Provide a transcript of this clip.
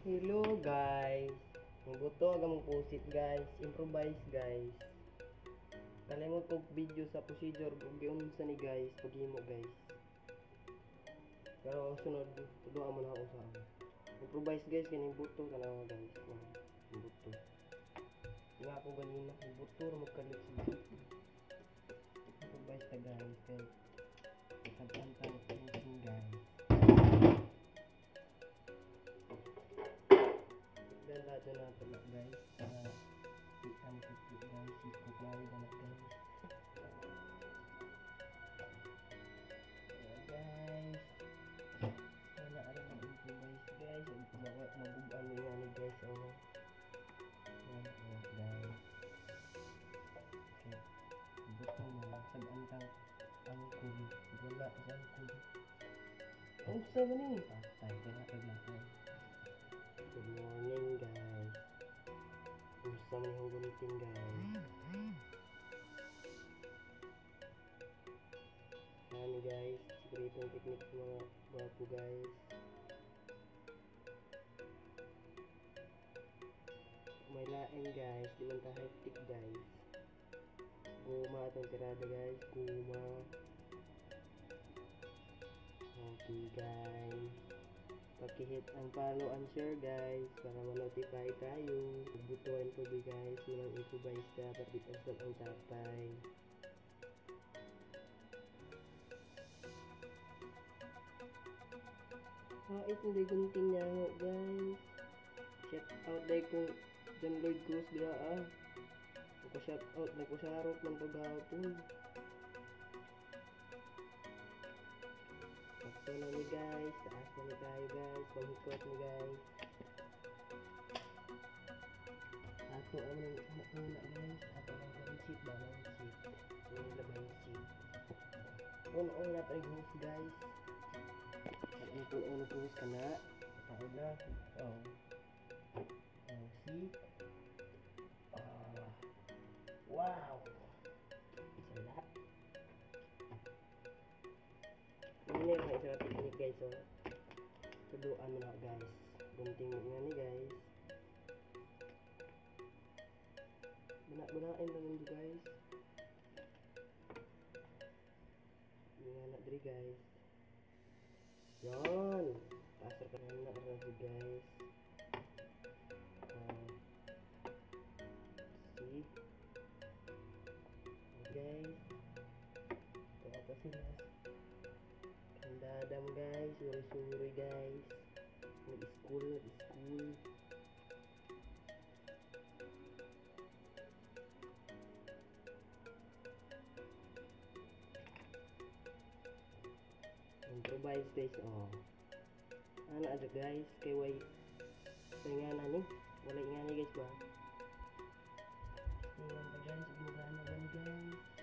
Hello guys. Buto agamong pusit guys. Improvise guys. Kalimot kog video sa procedure ug giunsa ni guys paghimo guys. Pero sunod tuduan mo na ako sa improvise guys kini buto tanawa guys. Buto. Nga ako ganina buto ra magkalit sa improvise ta guys kay kapantang pusin guys. Dan radyo na ito guys para ikan kiki guys ikot na rin anak guys. Ayan guys, wala rin ang improvise guys. Mabubuan mo yan guys. Ayan guys, okay, buto mo sagbantang angkul wala sa angkul. Ang sa ba ni patay kaya kaglatay. Good morning guys. Gusto mo yung gunting guys. Ano guys, sikretong technique mga bago guys. May laing guys, di man ta hectic guys. Guma atong tirada guys, guma. Okay guys, paki-hit ang follow and share guys para ma-notify tayo. Butuan ko guys, walang improvise ka partipasan ang tapay. Ito hindi gunting niya ho guys. Shout out day ko John Lloyd Cruz dira Ako shout out na ko sa harap ng paghapon. Sakto na ni guys, taas na ni tayo guys, pamukot ni guys. Ako ang una guys, ako ang seat ba ng seat. Yung laban seat. Una pa yung guys. Ang una guys kana. Tao na. Seat. Wow. Sala. Ini yung isa technique guys. Tuduan mo na guys. Gunting mo nga ni guys. Bunain lang yun guys. Nga na diri guys. Yon. Pasar ka na na guys. See. Guys. Ito apa sila. Kandadam guys. Suri-suri guys. Nag-school. Improvise guys. Ano aja guys. Kay way. Nga na ni. Wala nga ni guys ba. Tingnan pa guys. Gumagana ba ni guys.